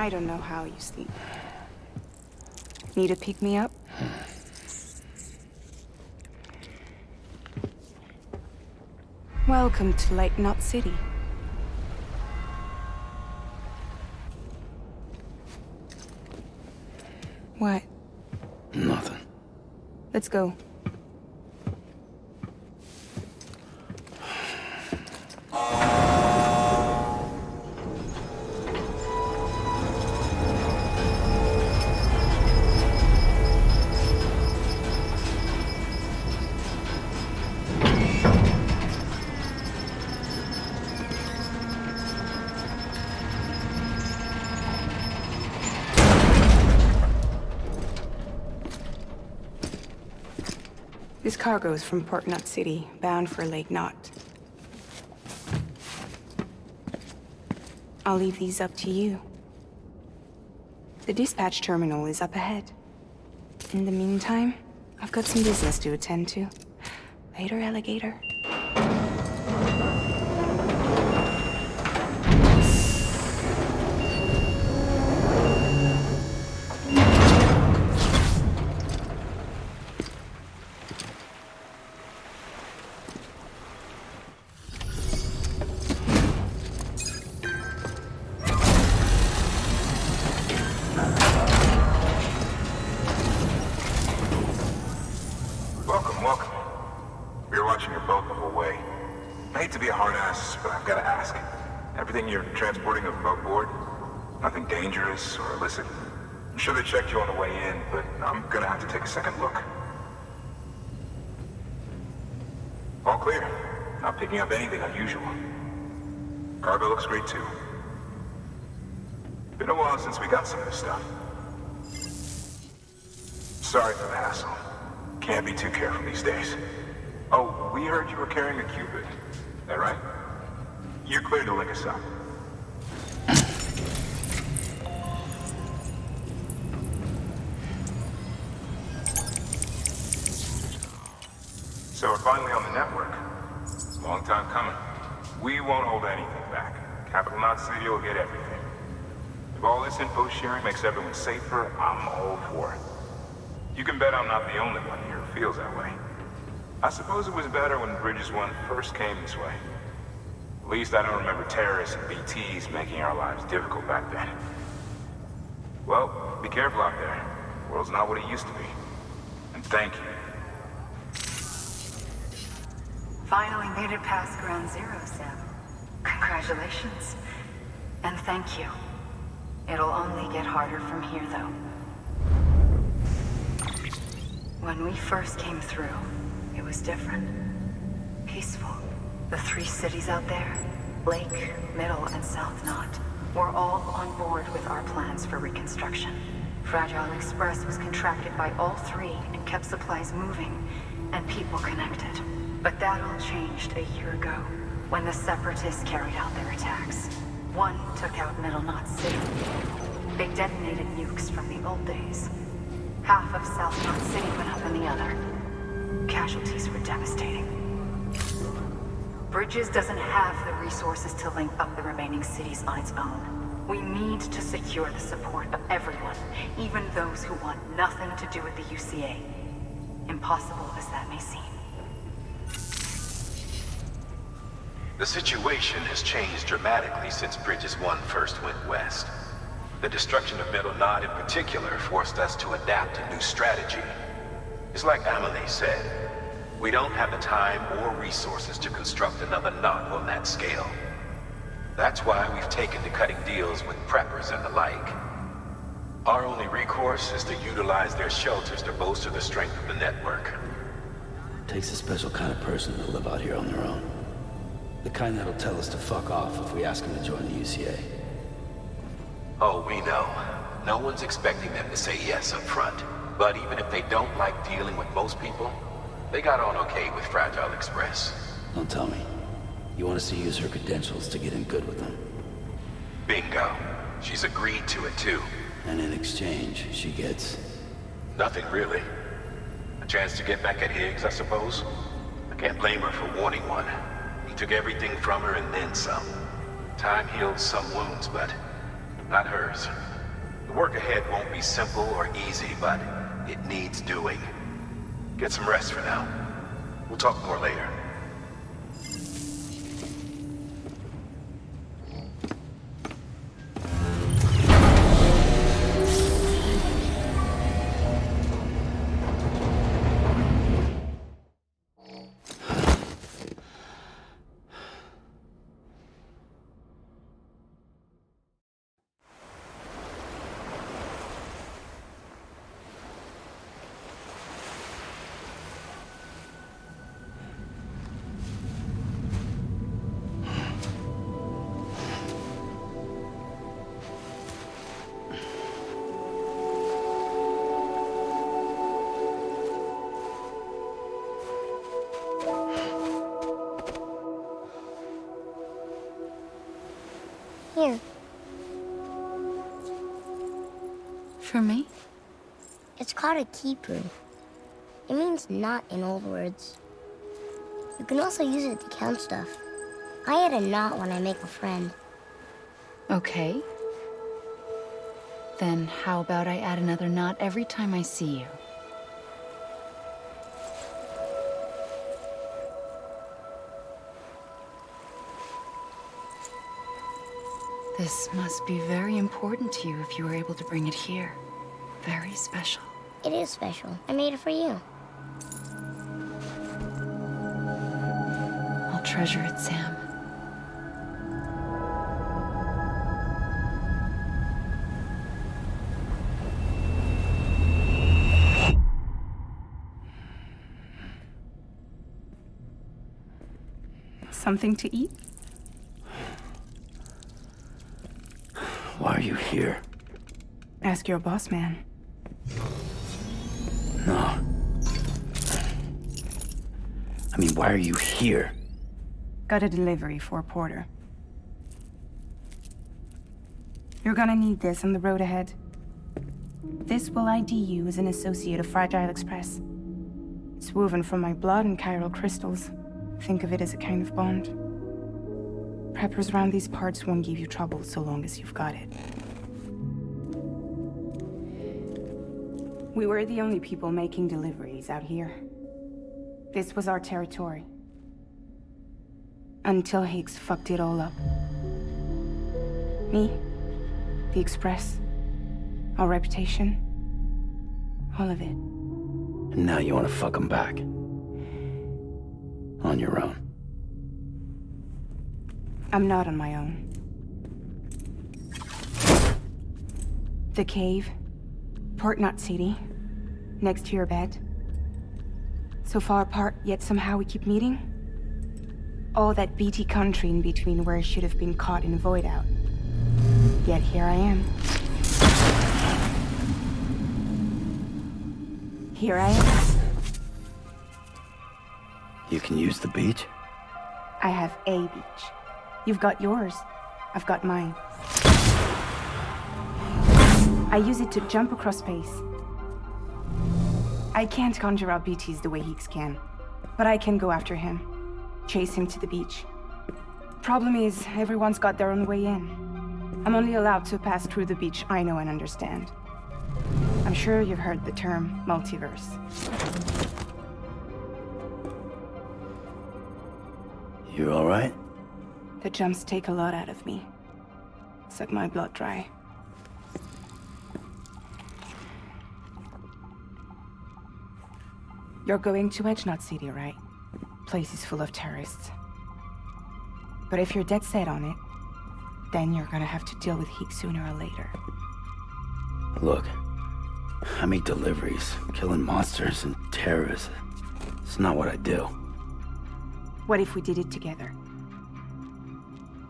I don't know how you sleep. Need a pick-me-up? Welcome to Lake Knot City. What? Nothing. Let's go. This cargo is from Port Knot City, bound for Lake Knot. I'll leave these up to you. The dispatch terminal is up ahead. In the meantime, I've got some business to attend to. Later, alligator. Welcome. We were watching your boat the whole way. I hate to be a hard ass, but I've got to ask. Everything you're transporting above board? Nothing dangerous or illicit? I'm sure they checked you on the way in, but I'm gonna have to take a second look. All clear. Not picking up anything unusual. Cargo looks great too. Been a while since we got some of this stuff. Sorry for the hassle. Can't be too careful these days. Oh, we heard you were carrying a Cupid. That right? You're clear to link us up. So we're finally on the network. Long time coming. We won't hold anything back. Capital Knot City will get everything. If all this info sharing makes everyone safer, I'm all for it. You can bet I'm not the only one here who feels that way. I suppose it was better when Bridges 1 first came this way. At least I don't remember terrorists and BTs making our lives difficult back then. Well, be careful out there. The world's not what it used to be. And thank you. Finally made it past Ground Zero, Sam. Congratulations. And thank you. It'll only get harder from here, though. When we first came through, it was different. Peaceful. The 3 cities out there, Lake, Middle, and South Knot, were all on board with our plans for reconstruction. Fragile Express was contracted by all 3 and kept supplies moving and people connected. But that all changed a year ago, when the Separatists carried out their attacks. One took out Middle Knot City. They detonated nukes from the old days. Half of South Knot City went up in the other. Casualties were devastating. Bridges doesn't have the resources to link up the remaining cities on its own. We need to secure the support of everyone, even those who want nothing to do with the UCA. Impossible as that may seem. The situation has changed dramatically since Bridges 1 first went west. The destruction of Middle Knot in particular forced us to adapt a new strategy. It's like Amelie said, we don't have the time or resources to construct another knot on that scale. That's why we've taken to cutting deals with preppers and the like. Our only recourse is to utilize their shelters to bolster the strength of the network. Takes a special kind of person to live out here on their own. The kind that'll tell us to fuck off if we ask them to join the UCA. Oh, we know. No one's expecting them to say yes up front. But even if they don't like dealing with most people, they got on okay with Fragile Express. Don't tell me. You want us to use her credentials to get in good with them? Bingo. She's agreed to it too. And in exchange, she gets... Nothing really. A chance to get back at Higgs, I suppose. I can't blame her for wanting one. He took everything from her and then some. Time heals some wounds, but not hers. The work ahead won't be simple or easy, but it needs doing. Get some rest for now. We'll talk more later. Here. For me? It's called a keeper. It means knot in old words. You can also use it to count stuff. I add a knot when I make a friend. Okay. Then how about I add another knot every time I see you? This must be very important to you if you were able to bring it here. Very special. It is special. I made it for you. I'll treasure it, Sam. Something to eat? Why are you here? Ask your boss man. No. I mean, why are you here? Got a delivery for a porter. You're gonna need this on the road ahead. This will ID you as an associate of Fragile Express. It's woven from my blood and chiral crystals. Think of it as a kind of bond. Preppers around these parts won't give you trouble so long as you've got it. We were the only people making deliveries out here. This was our territory. Until Higgs fucked it all up. Me, the Express, our reputation, all of it. And now you want to fuck them back. On your own. I'm not on my own. The cave, Port Knot City, next to your bed. So far apart, yet somehow we keep meeting. All that BT country in between where I should have been caught in a void out. Yet here I am. Here I am. You can use the beach? I have a beach. You've got yours. I've got mine. I use it to jump across space. I can't conjure up BTs the way Higgs can, but I can go after him, chase him to the beach. Problem is, everyone's got their own way in. I'm only allowed to pass through the beach I know and understand. I'm sure you've heard the term multiverse. You all right? The jumps take a lot out of me. Suck my blood dry. You're going to Edge Knot City, right? Place is full of terrorists. But if you're dead set on it, then you're gonna have to deal with Higgs sooner or later. Look, I make deliveries, killing monsters and terrorists. It's not what I do. What if we did it together?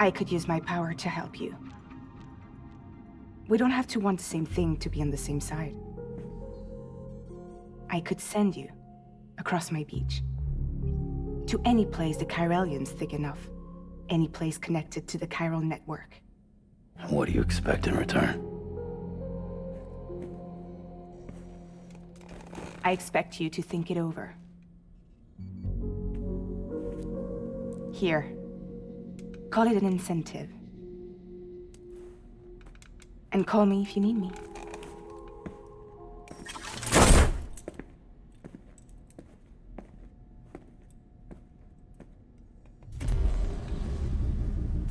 I could use my power to help you. We don't have to want the same thing to be on the same side. I could send you across my beach. To any place the Chiralian's thick enough. Any place connected to the chiral network. What do you expect in return? I expect you to think it over. Here. Call it an incentive. And call me if you need me.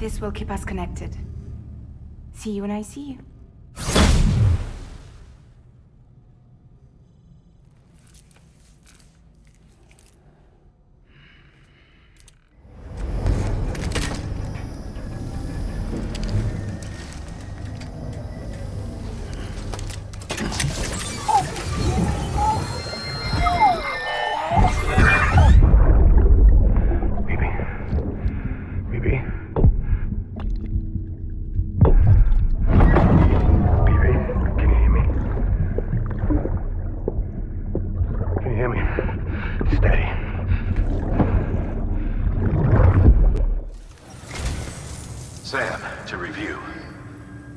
This will keep us connected. See you when I see you. Sam, to review.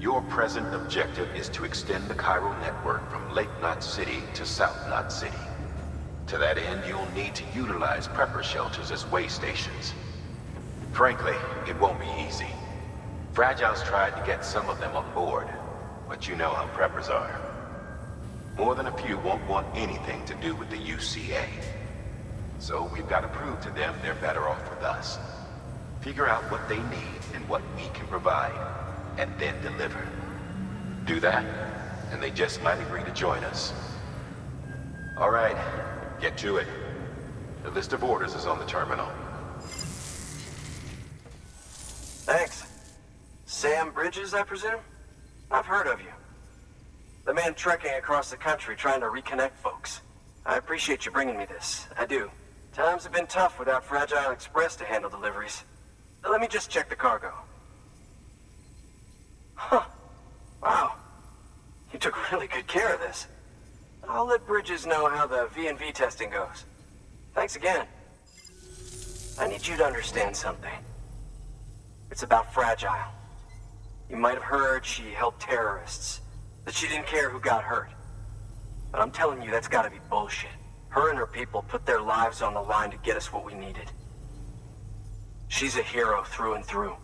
Your present objective is to extend the chiral network from Lake Knot City to South Knot City. To that end, you'll need to utilize prepper shelters as way stations. Frankly, it won't be easy. Fragile's tried to get some of them on board, but you know how preppers are. More than a few won't want anything to do with the UCA. So we've got to prove to them they're better off with us. Figure out what they need and what we can provide, and then deliver. Do that, and they just might agree to join us. All right, get to it. The list of orders is on the terminal. Thanks. Sam Bridges, I presume? I've heard of you. The man trekking across the country trying to reconnect folks. I appreciate you bringing me this. I do. Times have been tough without Fragile Express to handle deliveries. Let me just check the cargo. Huh. Wow. You took really good care of this. I'll let Bridges know how the V&V testing goes. Thanks again. I need you to understand something. It's about Fragile. You might have heard she helped terrorists, that she didn't care who got hurt. But I'm telling you, that's gotta be bullshit. Her and her people put their lives on the line to get us what we needed. She's a hero through and through.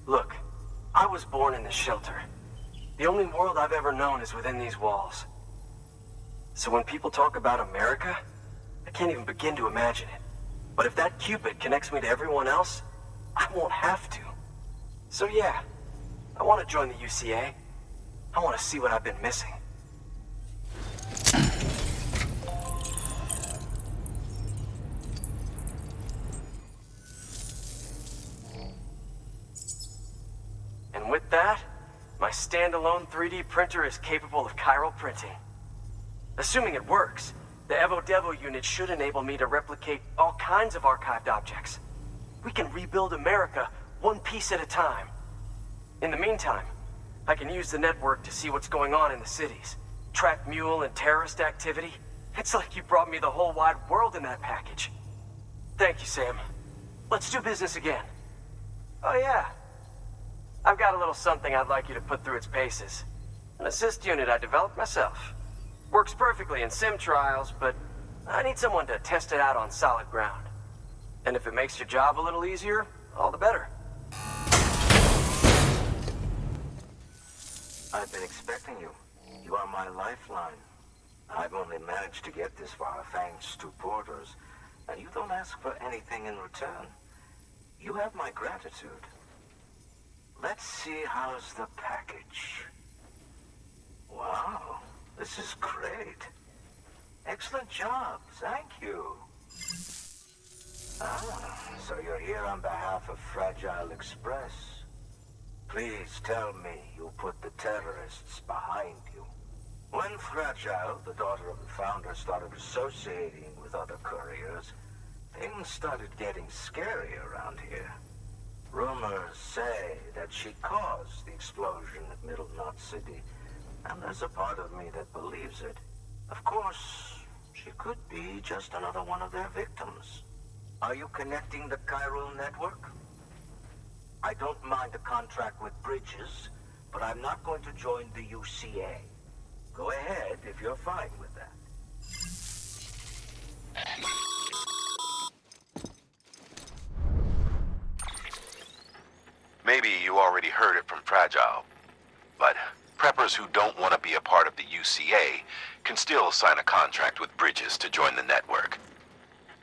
Look, I was born in this shelter. The only world I've ever known is within these walls. So when people talk about America, I can't even begin to imagine it. But if that Cupid connects me to everyone else, I won't have to. So yeah, I want to join the UCA. I want to see what I've been missing. And with that, my standalone 3D printer is capable of chiral printing. Assuming it works, the Evo Devo unit should enable me to replicate all kinds of archived objects. We can rebuild America one piece at a time. In the meantime, I can use the network to see what's going on in the cities, track mule and terrorist activity. It's like you brought me the whole wide world in that package. Thank you, Sam. Let's do business again. Oh yeah. I've got a little something I'd like you to put through its paces. An assist unit I developed myself. Works perfectly in sim trials, but I need someone to test it out on solid ground. And if it makes your job a little easier, all the better. I've been expecting you. You are my lifeline. I've only managed to get this far thanks to porters, and you don't ask for anything in return. You have my gratitude. Let's see how's the package. Wow, this is great. Excellent job, thank you. So you're here on behalf of Fragile Express. Please tell me you put the terrorists behind you. When Fragile, the daughter of the founder, started associating with other couriers, things started getting scary around here. Rumors say that she caused the explosion at Middle Knot City, and there's a part of me that believes it. Of course, she could be just another one of their victims. Are you connecting the chiral network? I don't mind a contract with Bridges, but I'm not going to join the UCA. Go ahead if you're fine with that. Maybe you already heard it from Fragile, but preppers who don't want to be a part of the UCA can still sign a contract with Bridges to join the network.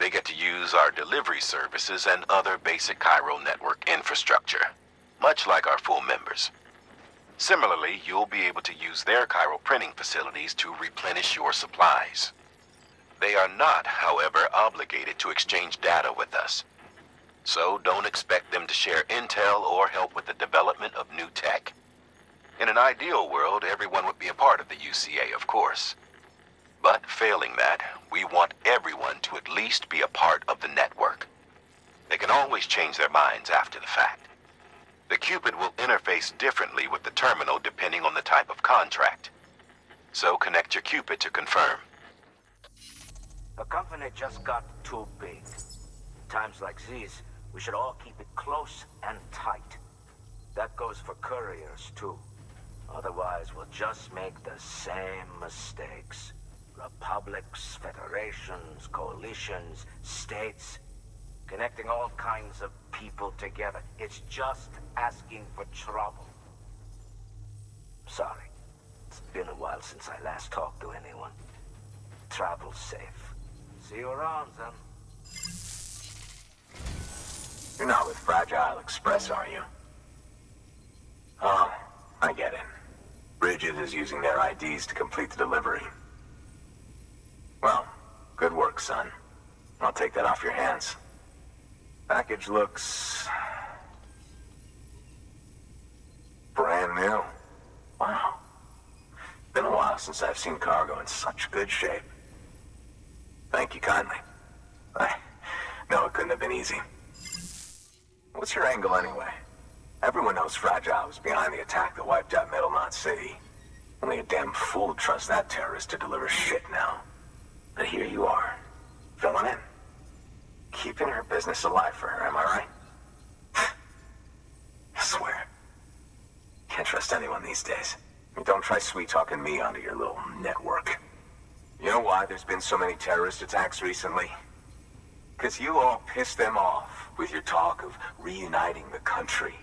They get to use our delivery services and other basic chiral network infrastructure, much like our full members. Similarly, you'll be able to use their chiral printing facilities to replenish your supplies. They are not, however, obligated to exchange data with us. So don't expect them to share intel or help with the development of new tech. In an ideal world, everyone would be a part of the UCA, of course. But failing that, we want everyone to at least be a part of the network. They can always change their minds after the fact. The Cupid will interface differently with the terminal depending on the type of contract. So connect your Cupid to confirm. The company just got too big. Times like these, we should all keep it close and tight. That goes for couriers, too. Otherwise, we'll just make the same mistakes. Republics, federations, coalitions, states, connecting all kinds of people together. It's just asking for trouble. Sorry. It's been a while since I last talked to anyone. Travel safe. See you around, then. You're not with Fragile Express, are you? Oh, I get it. Bridges is using their IDs to complete the delivery. Well, good work, son. I'll take that off your hands. Package looks... brand new. Wow. Been a while since I've seen cargo in such good shape. Thank you kindly. I know it couldn't have been easy. What's your angle anyway? Everyone knows Fragile was behind the attack that wiped out Middle Knot City. Only a damn fool would trust that terrorist to deliver shit now. But here you are, filling in. Keeping her business alive for her, am I right? I swear. Can't trust anyone these days. Don't try sweet-talking me onto your little network. You know why there's been so many terrorist attacks recently? Because you all pissed them off with your talk of reuniting the country.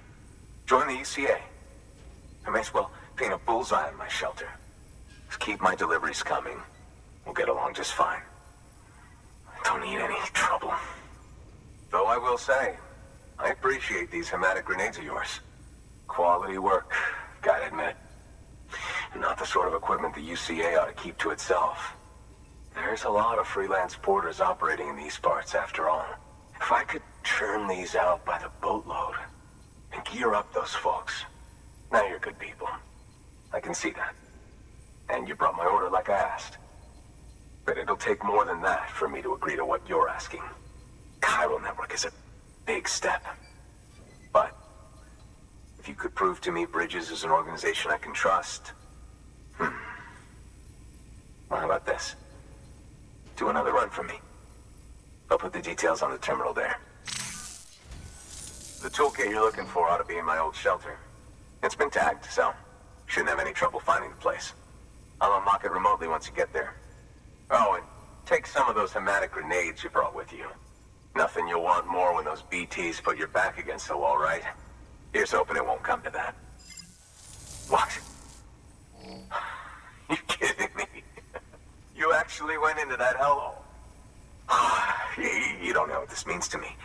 Join the UCA. I may as well paint a bullseye on my shelter. Just keep my deliveries coming. We'll get along just fine. I don't need any trouble. Though I will say, I appreciate these hematic grenades of yours. Quality work, gotta admit. Not the sort of equipment the UCA ought to keep to itself. There's a lot of freelance porters operating in these parts, after all. If I could churn these out by the boatload and gear up those folks. Now you're good people. I can see that. And you brought my order like I asked. But it'll take more than that for me to agree to what you're asking. Chiral Network is a big step. But if you could prove to me Bridges is an organization I can trust... Well, how about this? Do another run for me. I'll put the details on the terminal there. The toolkit you're looking for ought to be in my old shelter. It's been tagged, so shouldn't have any trouble finding the place. I'll unlock it remotely once you get there. Oh, and take some of those hematic grenades you brought with you. Nothing you'll want more when those BTs put your back against the wall, right? Here's hoping it won't come to that. What? You kidding me? You actually went into that hellhole? You don't know what this means to me.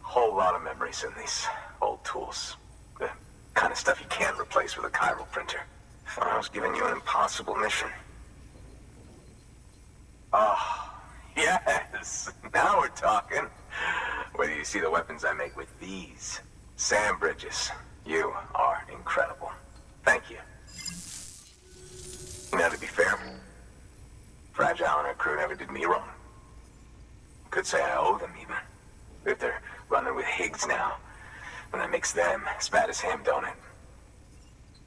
Whole lot of memories in these old tools. The kind of stuff you can't replace with a chiral printer. I was giving you an impossible mission. Oh, yes. Now we're talking. Wait till you see the weapons I make with these. Sam Bridges, you are incredible. Thank you. Now, to be fair, Fragile and her crew never did me wrong. Could say I owe them, even. If they're running with Higgs now, and that makes them as bad as him, don't it?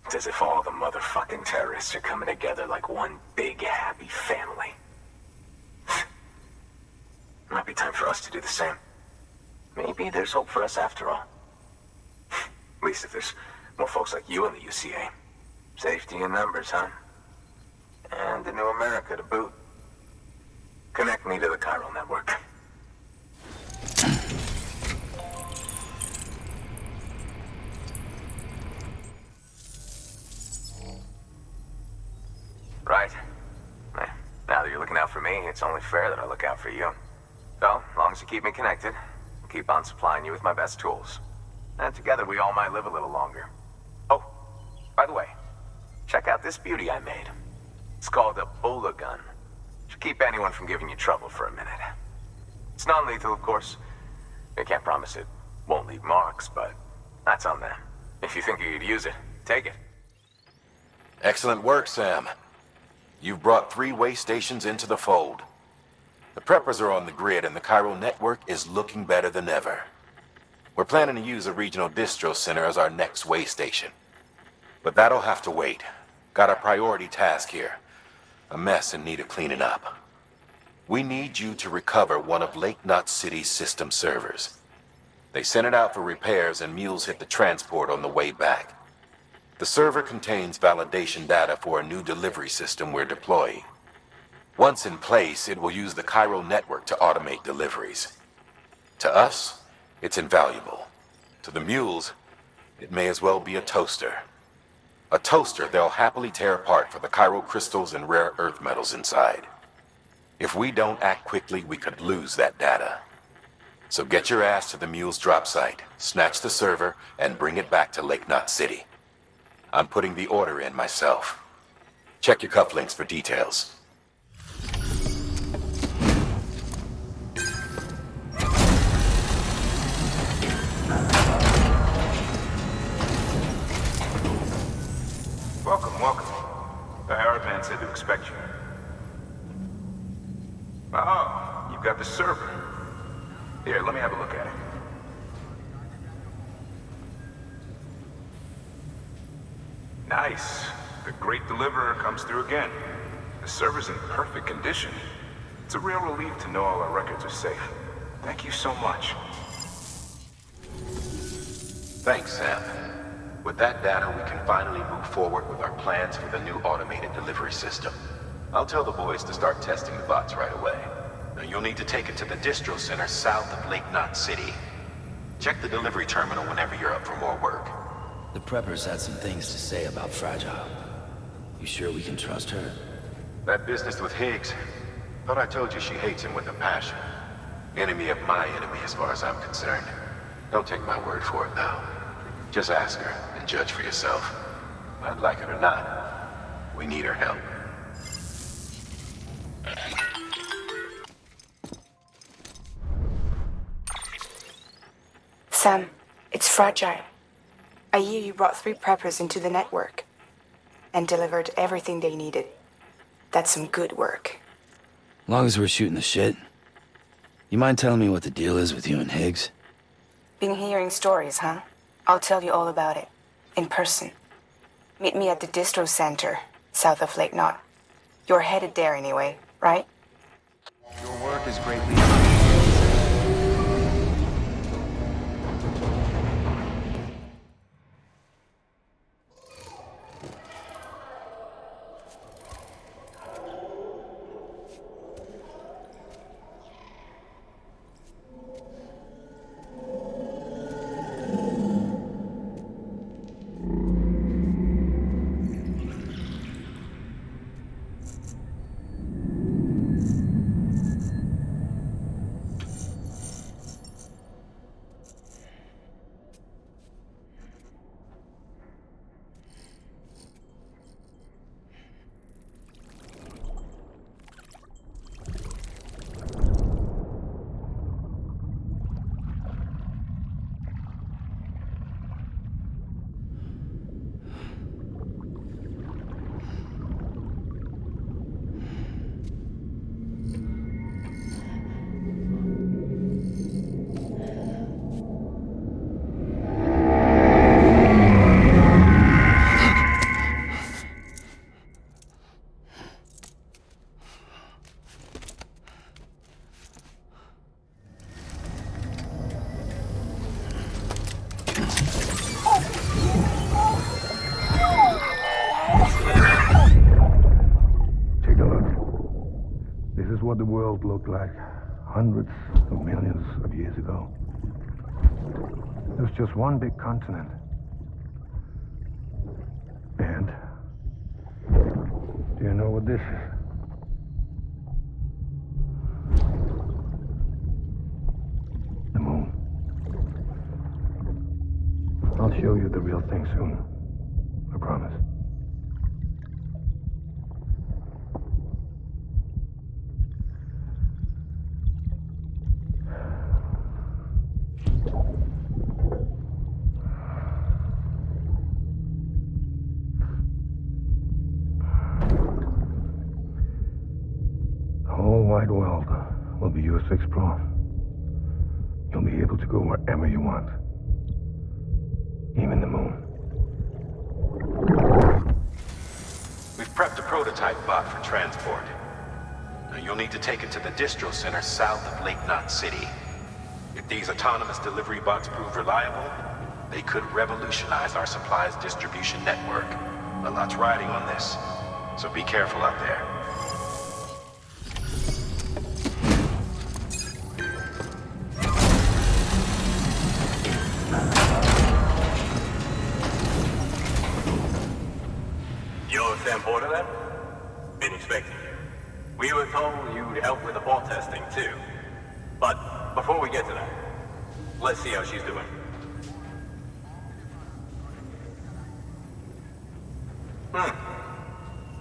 It's as if all the motherfucking terrorists are coming together like one big, happy family. Might be time for us to do the same. Maybe there's hope for us after all. At least if there's more folks like you in the UCA. Safety in numbers, huh? And the new America to boot. Connect me to the chiral network. Right. Now that you're looking out for me, it's only fair that I look out for you. So, long as you keep me connected, I'll keep on supplying you with my best tools. And together we all might live a little longer. Oh, by the way, check out this beauty I made. It's called a Bola gun. Should keep anyone from giving you trouble for a minute. It's non-lethal, of course. I can't promise it won't leave marks, but that's on them. If you think you could use it, take it. Excellent work, Sam. You've brought 3 way stations into the fold. The preppers are on the grid and the chiral network is looking better than ever. We're planning to use a regional distro center as our next way station. But that'll have to wait. Got a priority task here. A mess in need of cleaning up. We need you to recover one of Lake Knot City's system servers. They sent it out for repairs and mules hit the transport on the way back. The server contains validation data for a new delivery system we're deploying. Once in place, it will use the chiral network to automate deliveries. To us, it's invaluable. To the mules, it may as well be a toaster. A toaster they'll happily tear apart for the chiral crystals and rare earth metals inside. If we don't act quickly, we could lose that data. So get your ass to the mule's drop site, snatch the server, and bring it back to Lake Knot City. I'm putting the order in myself. Check your cufflinks for details. Welcome, welcome. The Arab man said to expect you. Oh, you've got the server. Here, let me have a look at it. Nice. The great deliverer comes through again. The server's in perfect condition. It's a real relief to know all our records are safe. Thank you so much. Thanks, Sam. With that data, we can finally move forward with our plans for the new automated delivery system. I'll tell the boys to start testing the bots right away. Now you'll need to take it to the distro center south of Lake Knot City. Check the delivery terminal whenever you're up for more work. The preppers had some things to say about Fragile. You sure we can trust her? That business with Higgs, thought I told you she hates him with a passion. Enemy of my enemy as far as I'm concerned. Don't take my word for it though. Just ask her and judge for yourself. I'd like it or not, we need her help. Sam, it's Fragile. I hear you brought 3 preppers into the network and delivered everything they needed. That's some good work. Long as we're shooting the shit. You mind telling me what the deal is with you and Higgs? Been hearing stories, huh? I'll tell you all about it. In person. Meet me at the distro center, south of Lake Knot. You're headed there anyway, right? Your work is greatly what the world looked like hundreds of millions of years ago. It was just one big continent. And do you know what this is? I'll show you the real thing soon. I promise. The whole wide world will be yours to explore. You'll be able to go wherever you want. Even the moon. We've prepped a prototype bot for transport. Now you'll need to take it to the distro center south of Lake Knot City. If these autonomous delivery bots prove reliable, they could revolutionize our supplies distribution network. A lot's riding on this, so be careful out there. You're Sam Porter then? Been expecting you. We were told you'd help with the bot testing too. But before we get to that, let's see how she's doing.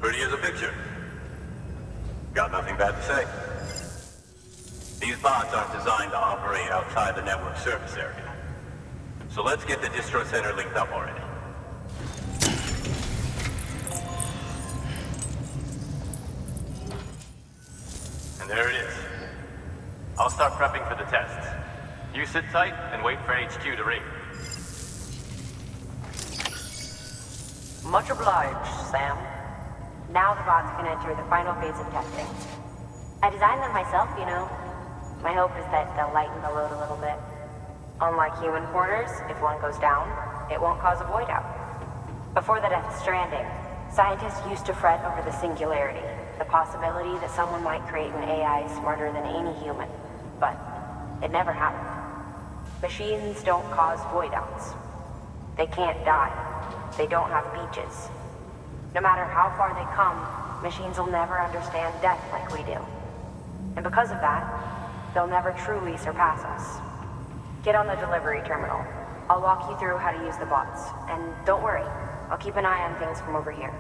Pretty as a picture. Got nothing bad to say. These bots aren't designed to operate outside the network service area. So let's get the distro center linked up already. And there it is. I'll start prepping for the tests. You sit tight and wait for HQ to ring. Much obliged, Sam. Now the bots can enter the final phase of testing. I designed them myself, you know. My hope is that they'll lighten the load a little bit. Unlike human porters, if one goes down, it won't cause a void out. Before the death of Stranding, scientists used to fret over the singularity, the possibility that someone might create an AI smarter than any human. But it never happened. Machines don't cause void outs. They can't die. They don't have beaches. No matter how far they come, machines will never understand death like we do. And because of that, they'll never truly surpass us. Get on the delivery terminal. I'll walk you through how to use the bots. And don't worry, I'll keep an eye on things from over here.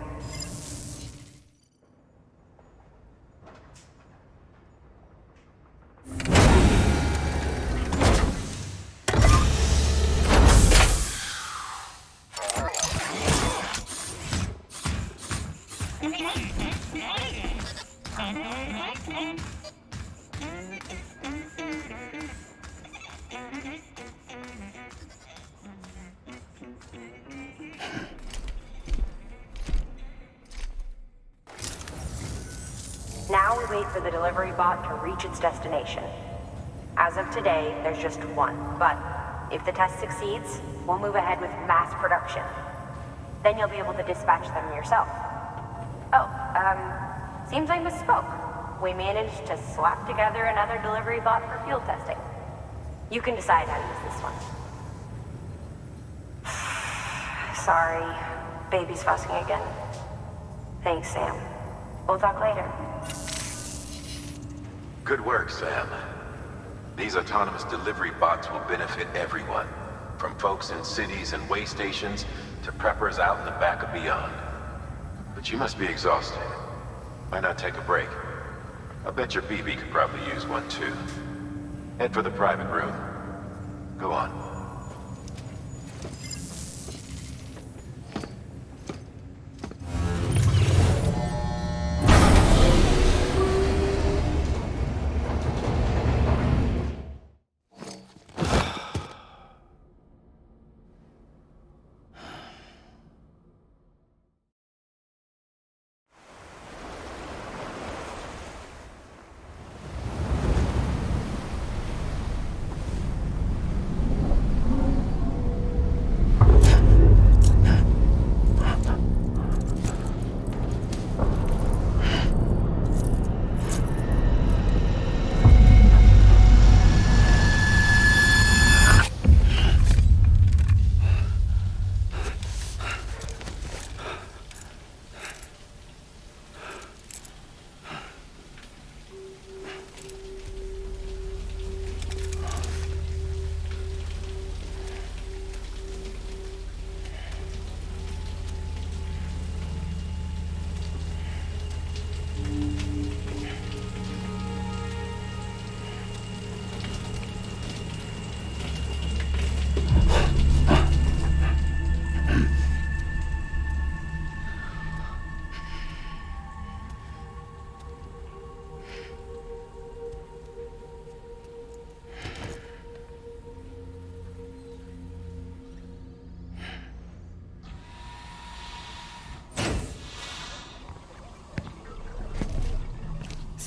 Now we wait for the delivery bot to reach its destination. As of today, there's just one, but if the test succeeds, we'll move ahead with mass production. Then you'll be able to dispatch them yourself. Oh, seems I misspoke. We managed to slap together another delivery bot for field testing. You can decide how to use this one. Sorry, baby's fussing again. Thanks, Sam. We'll talk later. Good work, Sam. These autonomous delivery bots will benefit everyone, from folks in cities and way stations to preppers out in the back of beyond. But you must be exhausted. Why not take a break? I bet your BB could probably use one too. Head for the private room. Go on.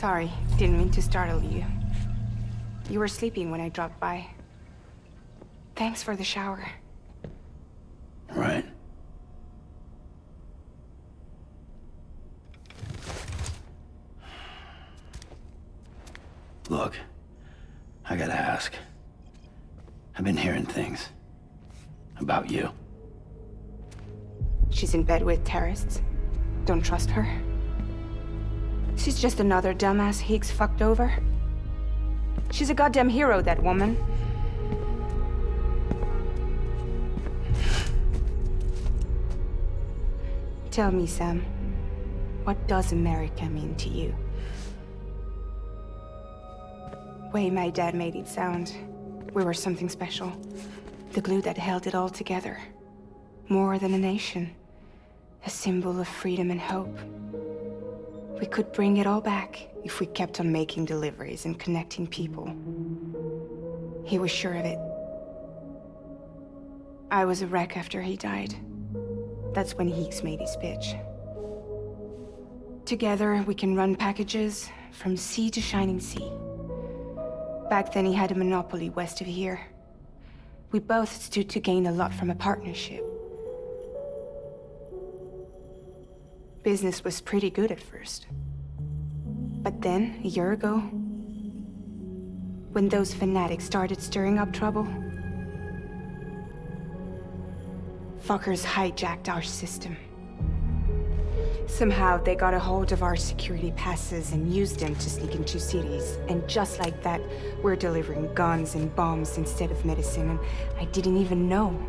Sorry, didn't mean to startle you. You were sleeping when I dropped by. Thanks for the shower. Right. Look, I gotta ask. I've been hearing things about you. She's in bed with terrorists. Don't trust her. She's just another dumbass Higgs fucked over. She's a goddamn hero, that woman. Tell me, Sam, what does America mean to you? Way my dad made it sound, we were something special. The glue that held it all together. More than a nation. A symbol of freedom and hope. We could bring it all back if we kept on making deliveries and connecting people. He was sure of it. I was a wreck after he died. That's when Higgs made his pitch. Together, we can run packages from sea to shining sea. Back then, he had a monopoly west of here. We both stood to gain a lot from a partnership. Business was pretty good at first. But then, a year ago, when those fanatics started stirring up trouble, fuckers hijacked our system. Somehow, they got a hold of our security passes and used them to sneak into cities. And just like that, we're delivering guns and bombs instead of medicine, and I didn't even know.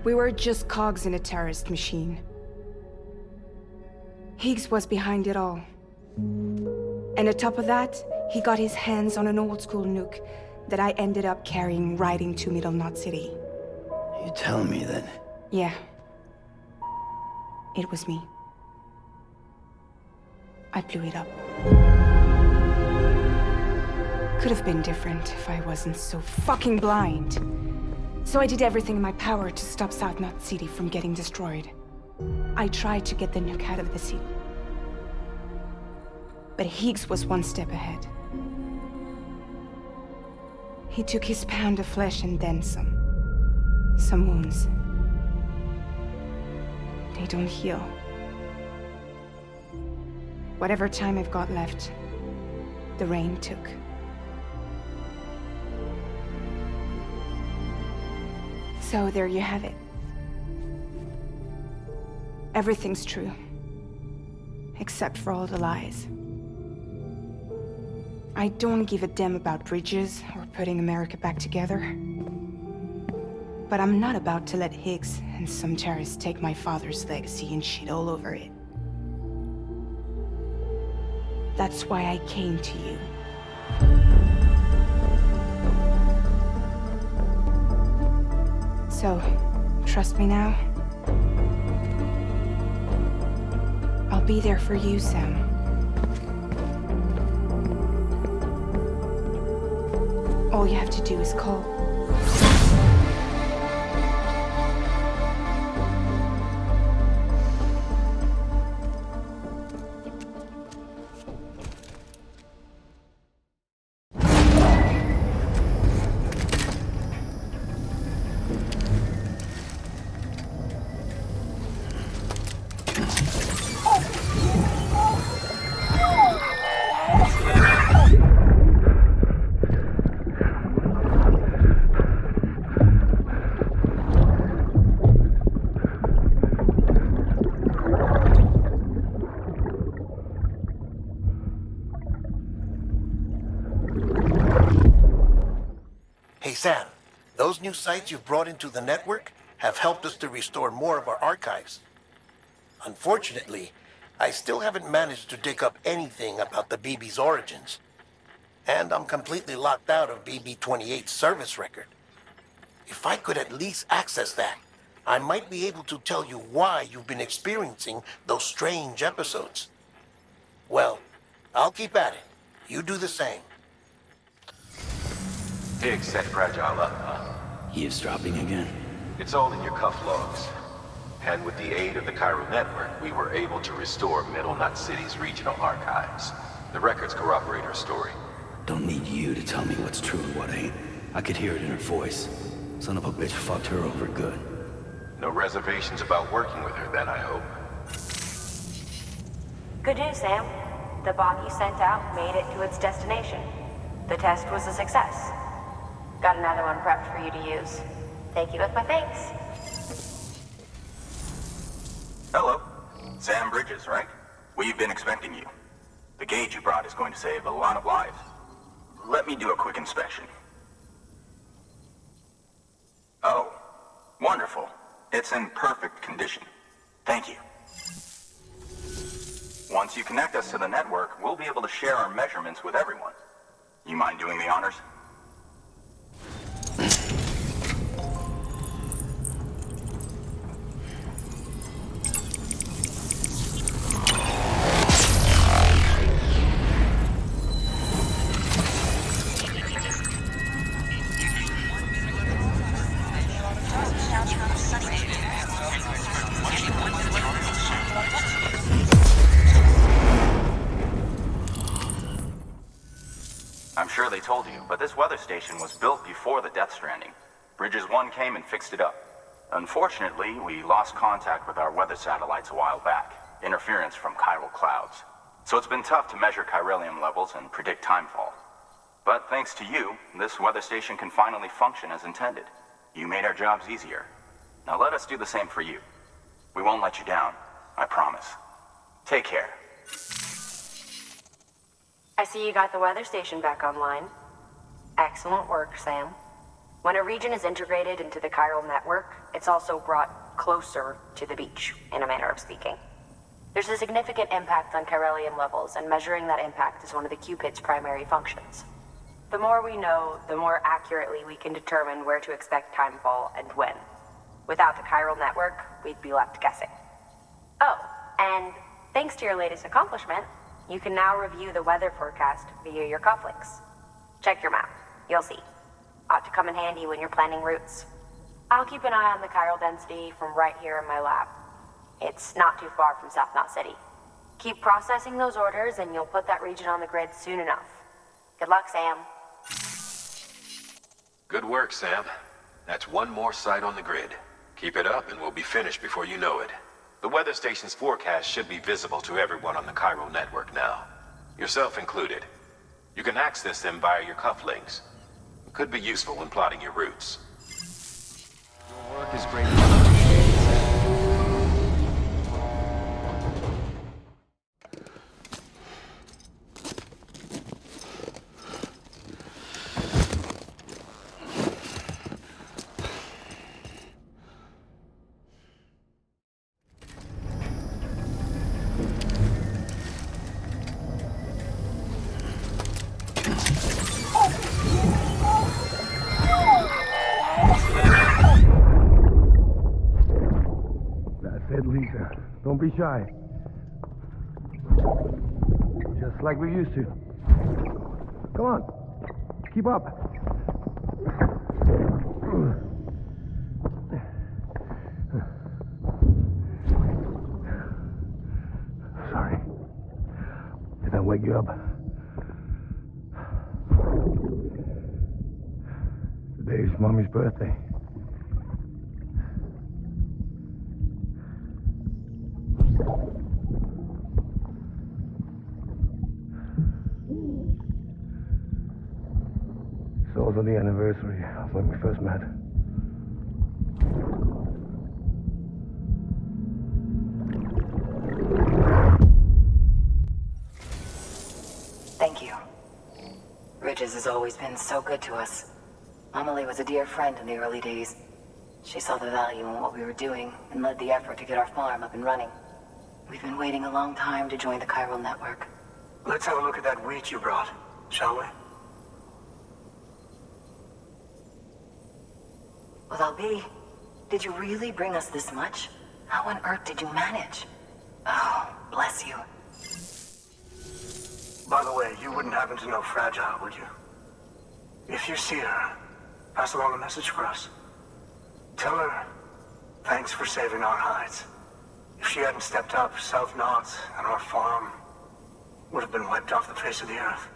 We were just cogs in a terrorist machine. Higgs was behind it all. And on top of that, he got his hands on an old-school nuke that I ended up carrying right into Middle Knot City. You telling me that? Yeah. It was me. I blew it up. Could have been different if I wasn't so fucking blind. So I did everything in my power to stop South Knot City from getting destroyed. I tried to get the nuke out of the city. But Higgs was one step ahead. He took his pound of flesh and then some. Some wounds. They don't heal. Whatever time I've got left, the rain took. So there you have it. Everything's true. Except for all the lies. I don't give a damn about bridges or putting America back together. But I'm not about to let Higgs and some terrorists take my father's legacy and shit all over it. That's why I came to you. So, trust me now? I'll be there for you, Sam. All you have to do is call. Hey Sam, those new sites you've brought into the network have helped us to restore more of our archives. Unfortunately, I still haven't managed to dig up anything about the BB's origins. And I'm completely locked out of BB-28's service record. If I could at least access that, I might be able to tell you why you've been experiencing those strange episodes. Well, I'll keep at it. You do the same. Higgs set Fragile up, huh? Eavesdropping again? It's all in your cuff logs. And with the aid of the Chiral Network, we were able to restore Middle Knot City's regional archives. The records corroborate her story. Don't need you to tell me what's true and what ain't. I could hear it in her voice. Son of a bitch fucked her over good. No reservations about working with her then, I hope. Good news, Sam. The bot you sent out made it to its destination. The test was a success. Got another one prepped for you to use. Take you with my thanks. Hello. Sam Bridges, right? We've been expecting you. The gauge you brought is going to save a lot of lives. Let me do a quick inspection. Oh, wonderful. It's in perfect condition. Thank you. Once you connect us to the network, we'll be able to share our measurements with everyone. You mind doing the honors? I'm sure they told you, but this weather station was built before the Death Stranding. Bridges 1 came and fixed it up. Unfortunately, we lost contact with our weather satellites a while back. Interference from chiral clouds. So it's been tough to measure chiralium levels and predict timefall. But thanks to you, this weather station can finally function as intended. You made our jobs easier. Now let us do the same for you. We won't let you down, I promise. Take care. I see you got the weather station back online. Excellent work, Sam. When a region is integrated into the chiral network, it's also brought closer to the beach, in a manner of speaking. There's a significant impact on chiralium levels, and measuring that impact is one of the Cupid's primary functions. The more we know, the more accurately we can determine where to expect timefall and when. Without the chiral network, we'd be left guessing. Oh, and thanks to your latest accomplishment, you can now review the weather forecast via your cufflinks. Check your map. You'll see. Ought to come in handy when you're planning routes. I'll keep an eye on the chiral density from right here in my lab. It's not too far from South Knot City. Keep processing those orders and you'll put that region on the grid soon enough. Good luck, Sam. Good work, Sam. That's one more site on the grid. Keep it up and we'll be finished before you know it. The weather station's forecast should be visible to everyone on the chiral network now. Yourself included. You can access them via your cufflinks. It could be useful when plotting your routes. Your work is greatly appreciated, Sam. Lisa, don't be shy. Just like we used to. Come on, keep up. Sorry. Did I wake you up? Today's Mommy's birthday. It's also the anniversary of when we first met. Thank you. Bridges has always been so good to us. Amelie was a dear friend in the early days. She saw the value in what we were doing and led the effort to get our farm up and running. We've been waiting a long time to join the chiral network. Let's have a look at that wheat you brought, shall we? Well, Albie, did you really bring us this much? How on earth did you manage? Oh, bless you. By the way, you wouldn't happen to know Fragile, would you? If you see her, pass along a message for us. Tell her Thanks for saving our hides. If she hadn't stepped up, South Knot and our farm would have been wiped off the face of the earth.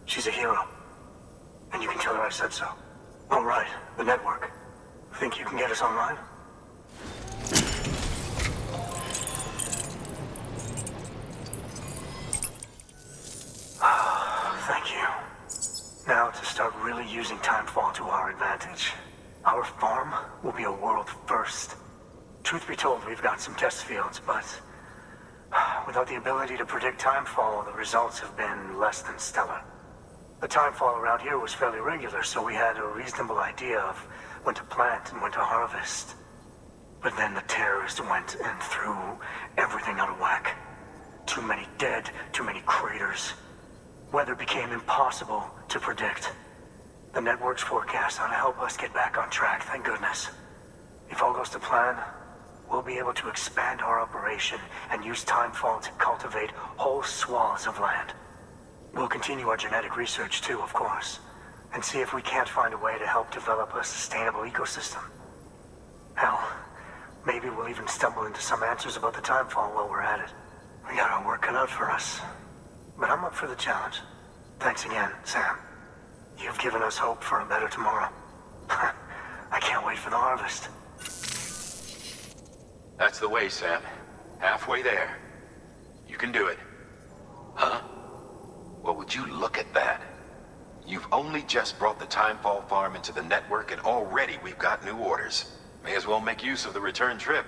She's a hero. And you can tell her I said so. Oh, right. The network. Think you can get us online? Thank you. Now to start really using Timefall to our advantage. Our farm will be a world first. Truth be told, we've got some test fields, but without the ability to predict Timefall, the results have been less than stellar. The Timefall around here was fairly regular, so we had a reasonable idea of when to plant and when to harvest. But then the terrorists went and threw everything out of whack. Too many dead, too many craters. Weather became impossible to predict. The network's forecast ought to help us get back on track, thank goodness. If all goes to plan, we'll be able to expand our operation and use Timefall to cultivate whole swaths of land. We'll continue our genetic research too, of course, and see if we can't find a way to help develop a sustainable ecosystem. Hell, maybe we'll even stumble into some answers about the Timefall while we're at it. We got our work cut out for us, but I'm up for the challenge. Thanks again, Sam. You've given us hope for a better tomorrow. I can't wait for the harvest. That's the way, Sam. Halfway there. You can do it. Huh? Well, would you look at that? You've only just brought the Timefall farm into the network, and already we've got new orders. May as well make use of the return trip.